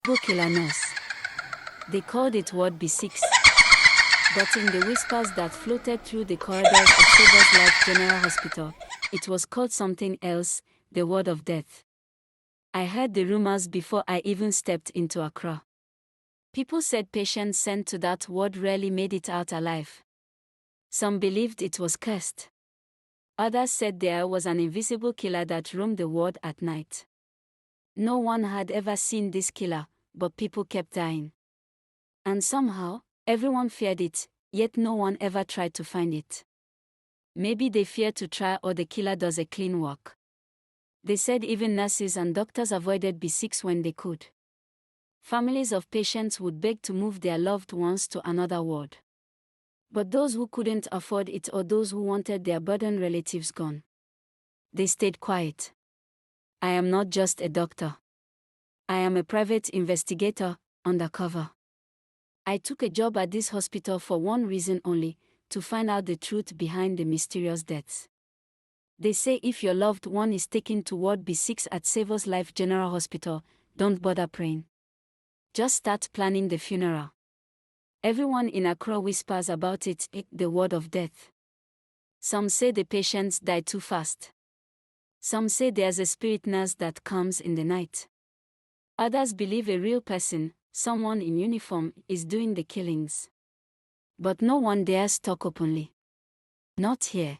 Killer nurse. They called it Ward B6. But in the whispers that floated through the corridors of Savers Life General Hospital, it was called something else, the word of death. I heard the rumors before I even stepped into Accra. People said patients sent to that ward rarely made it out alive. Some believed it was cursed. Others said there was an invisible killer that roamed the ward at night. No one had ever seen this killer, but people kept dying. And somehow, everyone feared it, yet no one ever tried to find it. Maybe they feared to try, or the killer does a clean work. They said even nurses and doctors avoided B6 when they could. Families of patients would beg to move their loved ones to another ward. But those who couldn't afford it, or those who wanted their burdened relatives gone, they stayed quiet. I am not just a doctor. I am a private investigator, undercover. I took a job at this hospital for one reason only, to find out the truth behind the mysterious deaths. They say if your loved one is taken to Ward B6 at Savers Life General Hospital, don't bother praying. Just start planning the funeral. Everyone in Accra whispers about it, the word of death. Some say the patients die too fast. Some say there's a spirit nurse that comes in the night. Others believe a real person, someone in uniform, is doing the killings. But no one dares talk openly. Not here.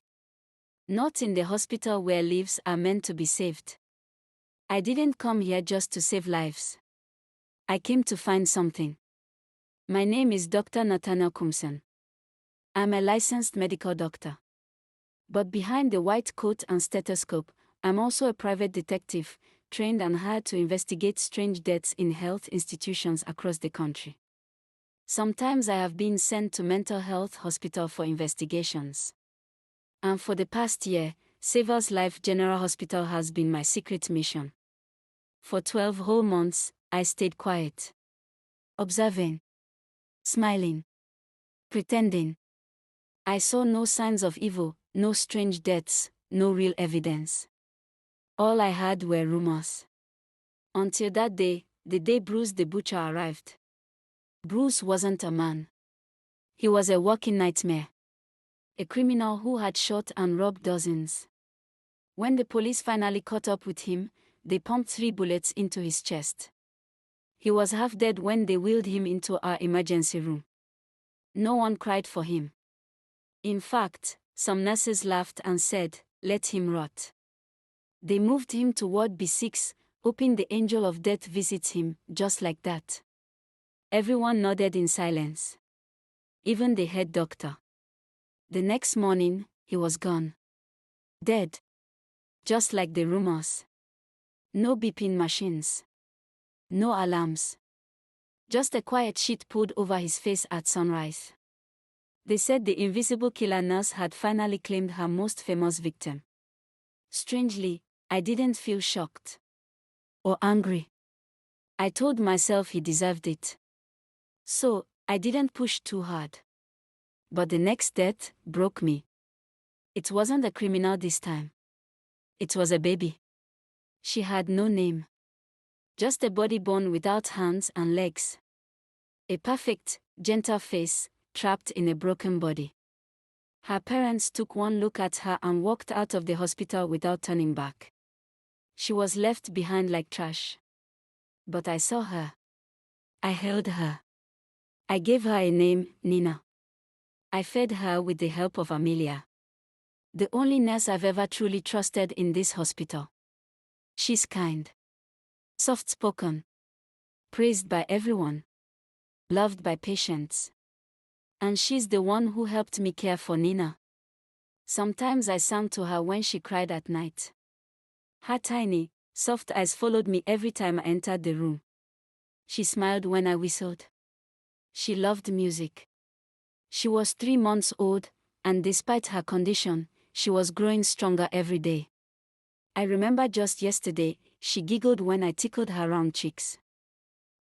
Not in the hospital where lives are meant to be saved. I didn't come here just to save lives. I came to find something. My name is Dr. Nathaniel Kumson. I'm a licensed medical doctor. But behind the white coat and stethoscope, I'm also a private detective, trained and hired to investigate strange deaths in health institutions across the country. Sometimes I have been sent to mental health hospital for investigations. And for the past year, Savers Life General Hospital has been my secret mission. For 12 whole months, I stayed quiet. Observing. Smiling. Pretending. I saw no signs of evil, no strange deaths, no real evidence. All I had were rumors. Until that day, the day Bruce the Butcher arrived. Bruce wasn't a man. He was a walking nightmare. A criminal who had shot and robbed dozens. When the police finally caught up with him, they pumped 3 bullets into his chest. He was half dead when they wheeled him into our emergency room. No one cried for him. In fact, some nurses laughed and said, "Let him rot." They moved him to Ward B6, hoping the angel of death visits him, just like that. Everyone nodded in silence. Even the head doctor. The next morning, he was gone. Dead. Just like the rumors. No beeping machines. No alarms. Just a quiet sheet pulled over his face at sunrise. They said the invisible killer nurse had finally claimed her most famous victim. Strangely, I didn't feel shocked. Or angry. I told myself he deserved it. So, I didn't push too hard. But the next death broke me. It wasn't a criminal this time. It was a baby. She had no name. Just a body born without hands and legs. A perfect, gentle face, trapped in a broken body. Her parents took one look at her and walked out of the hospital without turning back. She was left behind like trash. But I saw her. I held her. I gave her a name, Nina. I fed her with the help of Amelia. The only nurse I've ever truly trusted in this hospital. She's kind. Soft-spoken. Praised by everyone. Loved by patients. And she's the one who helped me care for Nina. Sometimes I sang to her when she cried at night. Her tiny, soft eyes followed me every time I entered the room. She smiled when I whistled. She loved music. She was 3 months old, and despite her condition, she was growing stronger every day. I remember just yesterday, she giggled when I tickled her round cheeks.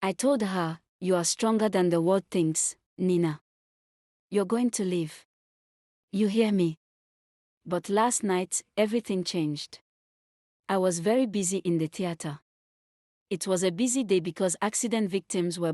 I told her, "You are stronger than the world thinks, Nina. You're going to live. You hear me?" But last night, everything changed. I was very busy in the theater. It was a busy day because accident victims were